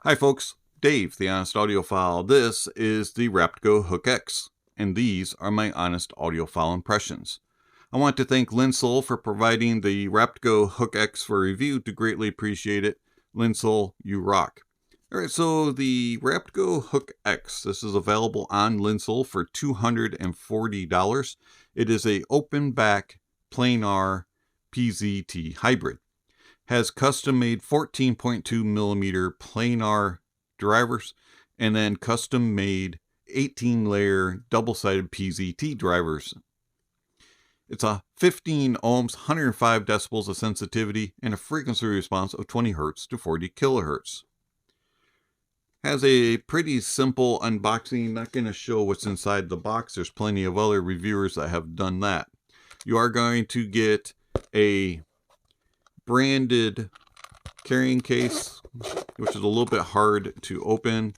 Hi folks, Dave, the Honest Audiophile. This is the Raptgo Hook X, and these are my honest audiophile impressions. I want to thank Linsoul for providing the Raptgo Hook X for review. To greatly appreciate it. Linsoul, you rock. Alright, so the Raptgo Hook X, this is available on Linsoul for $240. It is a open back planar PZT hybrid. Has custom-made 14.2 millimeter planar drivers, and then custom-made 18-layer double-sided PZT drivers. It's a 15 ohms, 105 decibels of sensitivity, and a frequency response of 20 Hz to 40 kilohertz. Has a pretty simple unboxing. Not going to show what's inside the box. There's plenty of other reviewers that have done that. You are going to get a branded carrying case, which is a little bit hard to open.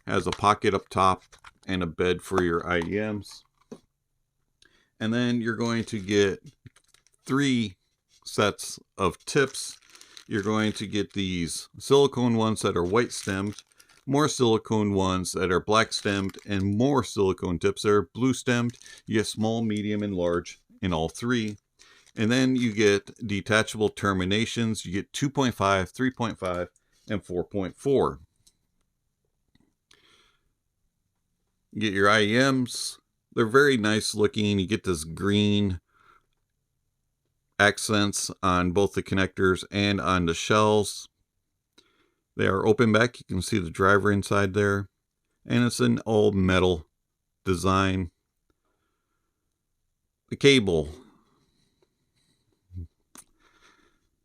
Has a pocket up top and a bed for your IEMs. And then you're going to get 3 sets of tips. You're going to get these silicone ones that are white stemmed, more silicone ones that are black stemmed, and more silicone tips that are blue stemmed. You get small, medium, and large in all 3. And then you get detachable terminations. You get 2.5, 3.5, and 4.4. You get your IEMs. They're very nice looking. You get this green accents on both the connectors and on the shells. They are open back. You can see the driver inside there. And it's an all metal design. The cable,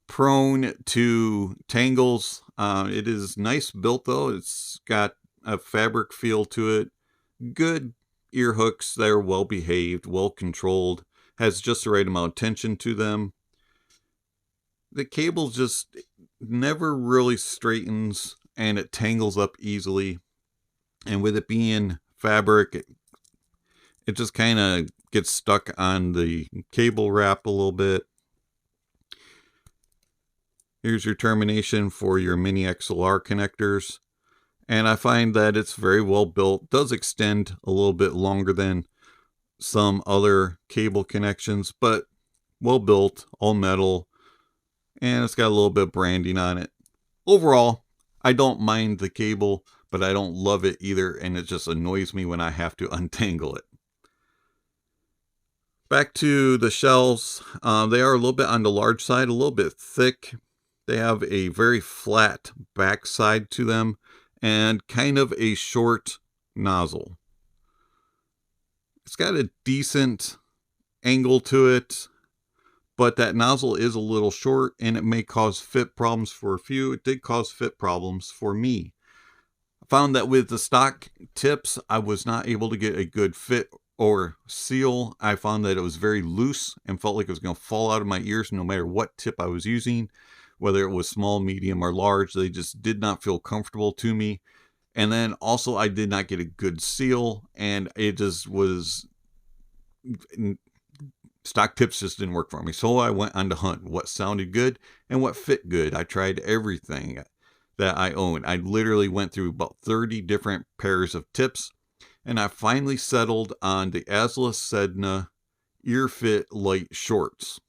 prone to tangles. It is nice built though. It's got a fabric feel to it. Good ear hooks. They're well behaved, well controlled. Has just the right amount of tension to them. The cable just never really straightens and it tangles up easily. And with it being fabric, it just kind of gets stuck on the cable wrap a little bit. Here's your termination for your mini XLR connectors. And I find that it's very well built. Does extend a little bit longer than some other cable connections, but well built, all metal, and it's got a little bit of branding on it. Overall, I don't mind the cable, but I don't love it either, and it just annoys me when I have to untangle it. Back to the shells. They are a little bit on the large side, a little bit thick. They have a very flat back side to them and kind of a short nozzle. It's got a decent angle to it, but that nozzle is a little short and it may cause fit problems for a few. It did cause fit problems for me. I found that with the stock tips, I was not able to get a good fit or seal. I found that it was very loose and felt like it was going to fall out of my ears no matter what tip I was using. Whether it was small, medium, or large, they just did not feel comfortable to me. And then also I did not get a good seal, and it just was, stock tips just didn't work for me. So I went on to hunt what sounded good and what fit good. I tried everything that I own. I literally went through about 30 different pairs of tips, and I finally settled on the Aueze Sedna Ear Fit Light Shorts.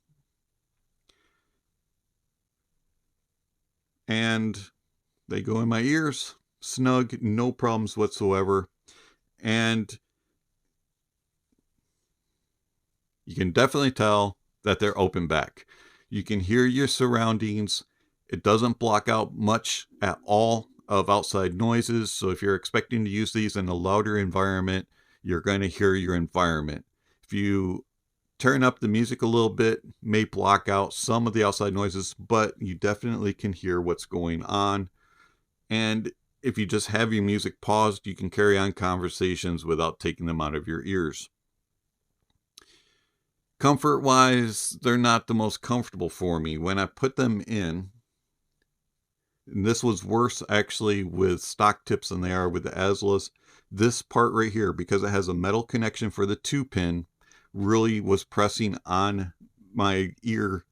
And they go in my ears, snug, no problems whatsoever. And you can definitely tell that they're open back. You can hear your surroundings. It doesn't block out much at all of outside noises. So if you're expecting to use these in a louder environment, you're going to hear your environment. If you turn up the music a little bit, may block out some of the outside noises, but you definitely can hear what's going on. And if you just have your music paused, you can carry on conversations without taking them out of your ears. Comfort-wise, they're not the most comfortable for me. When I put them in, and this was worse actually with stock tips than they are with the Aueze, this part right here, because it has a metal connection for the 2-pin, really was pressing on my ear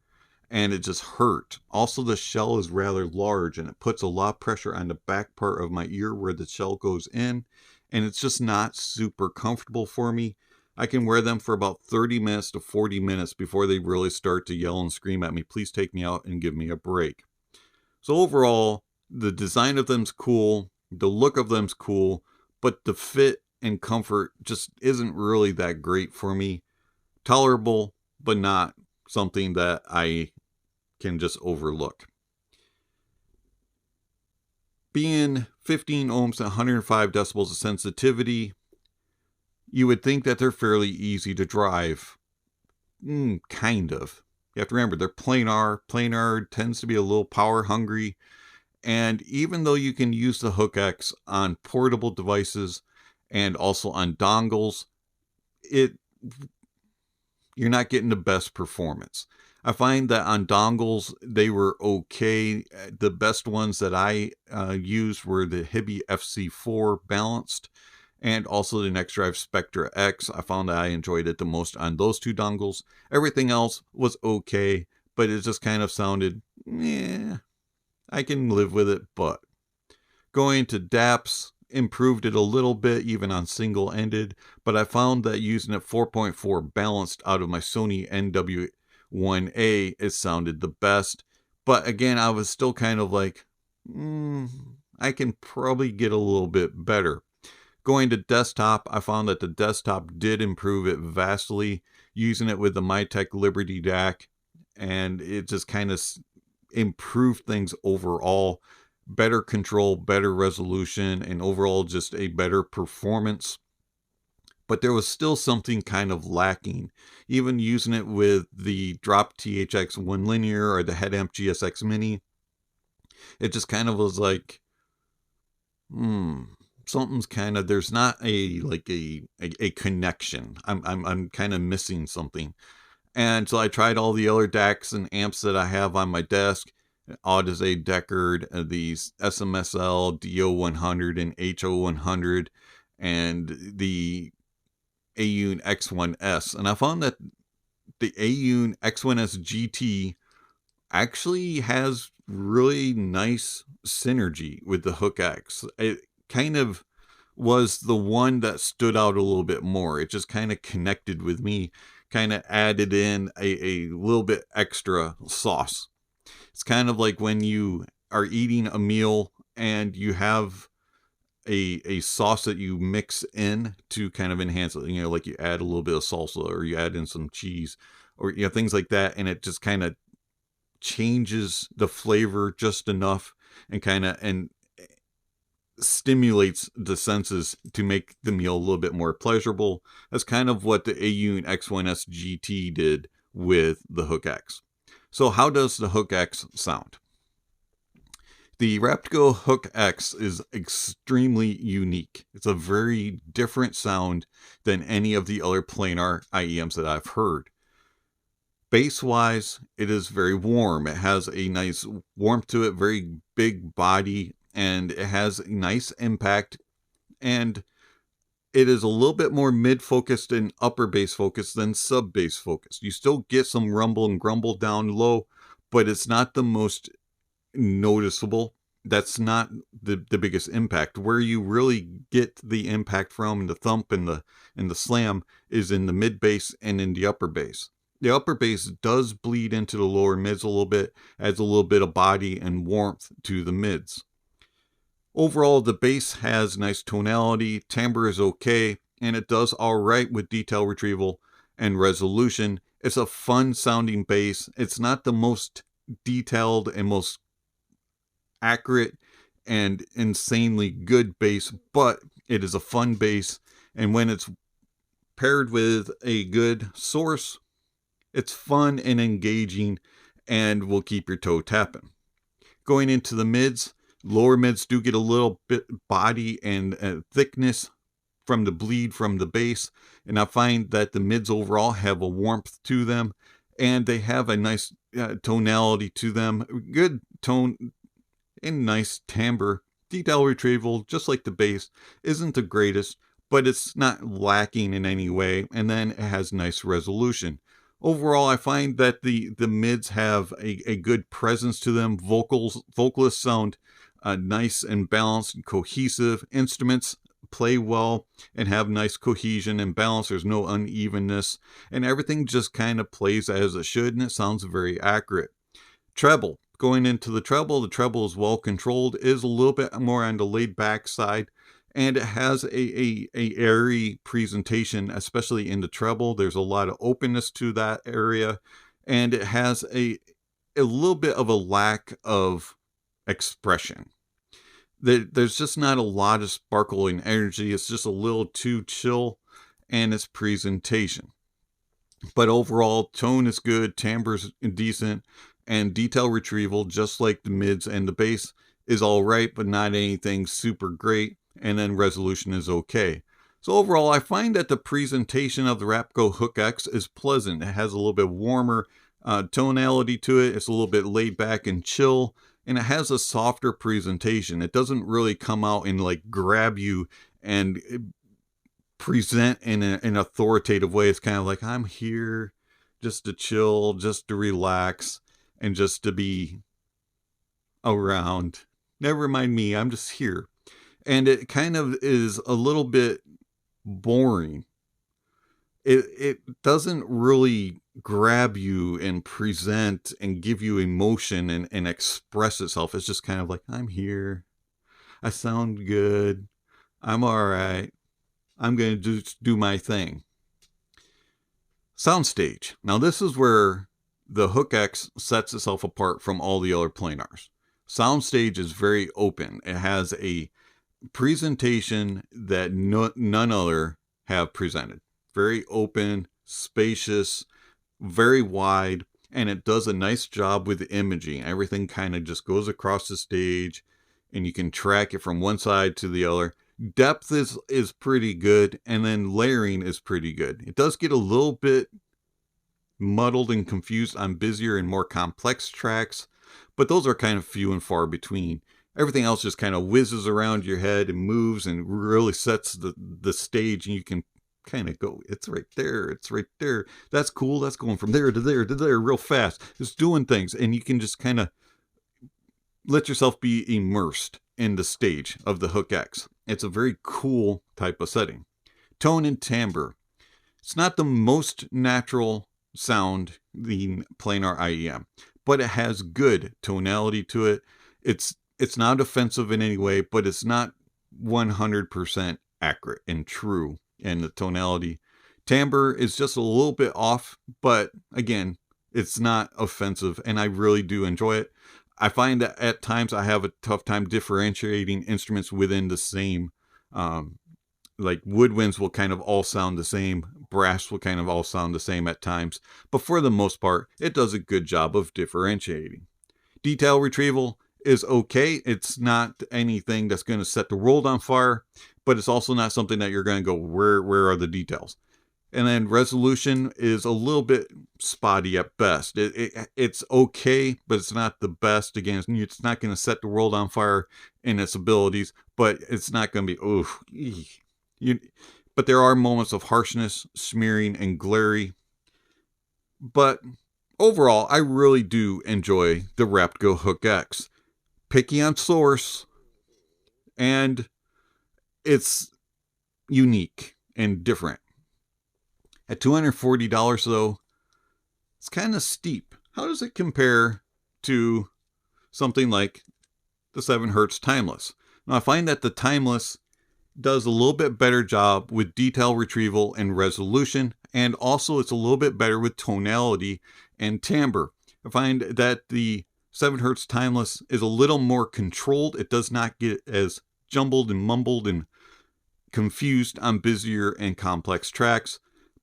and it just hurt. Also, the shell is rather large, and it puts a lot of pressure on the back part of my ear where the shell goes in, and it's just not super comfortable for me. I can wear them for about 30 minutes to 40 minutes before they really start to yell and scream at me, please take me out and give me a break. So overall, the design of them's cool, the look of them's cool, but the fit and comfort just isn't really that great for me. Tolerable, but not something that I can just overlook. Being 15 ohms and 105 decibels of sensitivity, you would think that they're fairly easy to drive. Kind of. You have to remember, they're planar. Planar tends to be a little power hungry. And even though you can use the Hook X on portable devices and also on dongles, you're not getting the best performance. I find that on dongles, they were okay. The best ones that I used were the Hifi FC4 balanced and also the NextDrive Spectra X. I found that I enjoyed it the most on those two dongles. Everything else was okay, but it just kind of sounded, I can live with it, but going to DAPs improved it a little bit, even on single-ended, but I found that using it 4.4 balanced out of my Sony NW1A, it sounded the best. But again, I was still kind of like, I can probably get a little bit better. Going to desktop, I found that the desktop did improve it vastly, using it with the Mytek Liberty DAC, and it just kind of improved things overall. Better control, better resolution, and overall just a better performance. But there was still something kind of lacking. Even using it with the Drop THX 1 Linear or the Headamp GSX Mini, it just kind of was like, something's kind of, there's not a connection. I'm kind of missing something. And so I tried all the other DACs and amps that I have on my desk. Aueze, Deckard, these SMSL, DO100 and HO100, and the Aueze X1S. And I found that the Aueze X1S GT actually has really nice synergy with the Hook X. It kind of was the one that stood out a little bit more. It just kind of connected with me, kind of added in a little bit extra sauce. It's kind of like when you are eating a meal and you have a sauce that you mix in to kind of enhance it. You know, like you add a little bit of salsa or you add in some cheese or, you know, things like that. And it just kind of changes the flavor just enough and kind of stimulates the senses to make the meal a little bit more pleasurable. That's kind of what the Aueze X1S GT did with the Hook X. So how does the Hook X sound? The Raptgo Hook X is extremely unique. It's a very different sound than any of the other planar IEMs that I've heard. Bass-wise, it is very warm. It has a nice warmth to it, very big body, and it has a nice impact, and it is a little bit more mid-focused and upper bass focused than sub-bass focused. You still get some rumble and grumble down low, but it's not the most noticeable. That's not the biggest impact. Where you really get the impact from, the thump and the slam, is in the mid bass and in the upper bass. The upper bass does bleed into the lower mids a little bit, adds a little bit of body and warmth to the mids. Overall, the bass has nice tonality, timbre is okay, and it does alright with detail retrieval and resolution. It's a fun sounding bass. It's not the most detailed and most accurate and insanely good bass, but it is a fun bass, and when it's paired with a good source, it's fun and engaging and will keep your toe tapping. Going into the mids, lower mids do get a little bit body and thickness from the bleed from the bass, and I find that the mids overall have a warmth to them, and they have a nice tonality to them, good tone and nice timbre. Detail retrieval, just like the bass, isn't the greatest, but it's not lacking in any way, and then it has nice resolution. Overall, I find that the mids have a good presence to them. Vocalists sound nice and balanced and cohesive. Instruments play well and have nice cohesion and balance. There's no unevenness, and everything just kind of plays as it should, and it sounds very accurate. Treble. Going into the treble is well controlled, is a little bit more on the laid back side, and it has a airy presentation, especially in the treble. There's a lot of openness to that area, and it has a little bit of a lack of expression. There's just not a lot of sparkling energy. It's just a little too chill, and its presentation. But overall, tone is good, timbre's decent, and detail retrieval, just like the mids and the bass, is all right, but not anything super great. And then resolution is okay. So overall, I find that the presentation of the Raptgo Hook X is pleasant. It has a little bit warmer tonality to it. It's a little bit laid back and chill, and it has a softer presentation. It doesn't really come out and like grab you and present in an authoritative way. It's kind of like, I'm here just to chill, just to relax, and just to be around. Never mind me, I'm just here. And it kind of is a little bit boring. It doesn't really grab you and present and give you emotion and express itself. It's just kind of like, I'm here, I sound good, I'm alright, I'm going to just do my thing. Soundstage. Now this is where the Hook X sets itself apart from all the other Planars. Soundstage is very open. It has a presentation that none other have presented. Very open, spacious, very wide, and it does a nice job with the imaging. Everything kind of just goes across the stage, and you can track it from one side to the other. Depth is pretty good, and then layering is pretty good. It does get a little bit muddled and confused on busier and more complex tracks, but those are kind of few and far between. Everything else just kind of whizzes around your head and moves and really sets the stage, and you can kind of go, it's right there, it's right there. That's cool, that's going from there to there to there real fast. It's doing things, and you can just kind of let yourself be immersed in the stage of the Hook X. It's a very cool type of setting. Tone and timbre. It's not the most natural sound, the planar IEM, but it has good tonality to it. It's not offensive in any way, but it's not 100% accurate and true in the tonality. Timbre is just a little bit off, but again, it's not offensive, and I really do enjoy it. I find that at times I have a tough time differentiating instruments within the same, like woodwinds will kind of all sound the same, brass will kind of all sound the same at times, but for the most part, it does a good job of differentiating. Detail retrieval is okay. It's not anything that's going to set the world on fire, but it's also not something that you're going to go, where are the details? And then resolution is a little bit spotty at best. It's okay, but it's not the best. Again, it's not going to set the world on fire in its abilities, but it's not going to be, oof. But there are moments of harshness, smearing, and glary. But overall, I really do enjoy the Raptgo Hook X. Picky on source, and it's unique and different. At $240 though, it's kind of steep. How does it compare to something like the 7 Hz Timeless? Now I find that the Timeless does a little bit better job with detail retrieval and resolution, and also it's a little bit better with tonality and timbre. I find that the 7 Hz Timeless is a little more controlled. It does not get as jumbled and mumbled and confused on busier and complex tracks,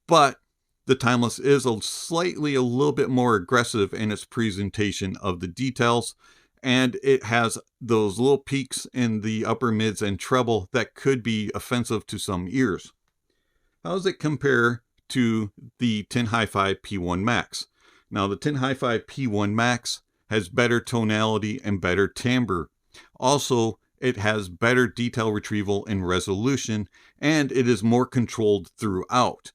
but the Timeless is a little bit more aggressive in its presentation of the details, and it has those little peaks in the upper mids and treble that could be offensive to some ears. How does it compare to the TINHIFI P1 Max? Now the TINHIFI P1 Max has better tonality and better timbre. Also, it has better detail retrieval and resolution, and it is more controlled throughout.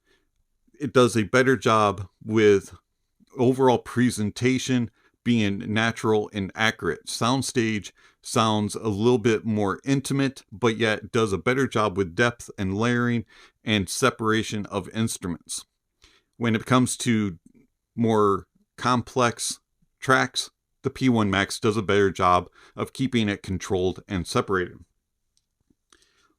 it does a better job with overall presentation being natural and accurate. Soundstage sounds a little bit more intimate, but yet does a better job with depth and layering and separation of instruments. When it comes to more complex tracks, the P1 Max does a better job of keeping it controlled and separated.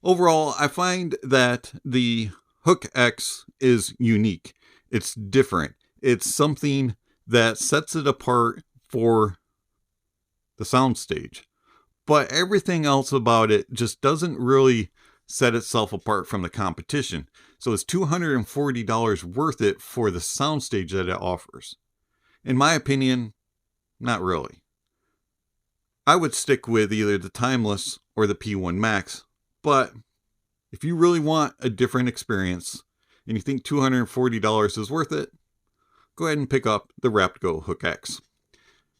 Overall, I find that the Hook X is unique. It's different. It's something that sets it apart for the Soundstage. But everything else about it just doesn't really set itself apart from the competition. So it's $240 worth it for the Soundstage that it offers? In my opinion, not really. I would stick with either the Timeless or the P1 Max, but if you really want a different experience and you think $240 is worth it, go ahead and pick up the Raptgo Hook X.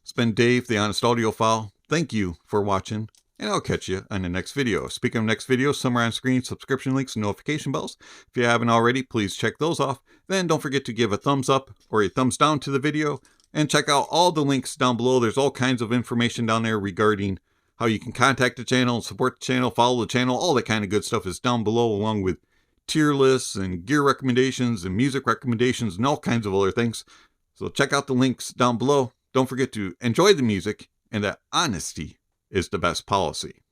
It's been Dave, the Honest Audiophile. Thank you for watching, and I'll catch you on the next video. Speaking of next video, somewhere on screen, subscription links and notification bells. If you haven't already, please check those off. Then don't forget to give a thumbs up or a thumbs down to the video, and check out all the links down below. There's all kinds of information down there regarding how you can contact the channel, support the channel, follow the channel. All that kind of good stuff is down below, along with tier lists and gear recommendations and music recommendations and all kinds of other things. So check out the links down below. Don't forget to enjoy the music, and that honesty is the best policy.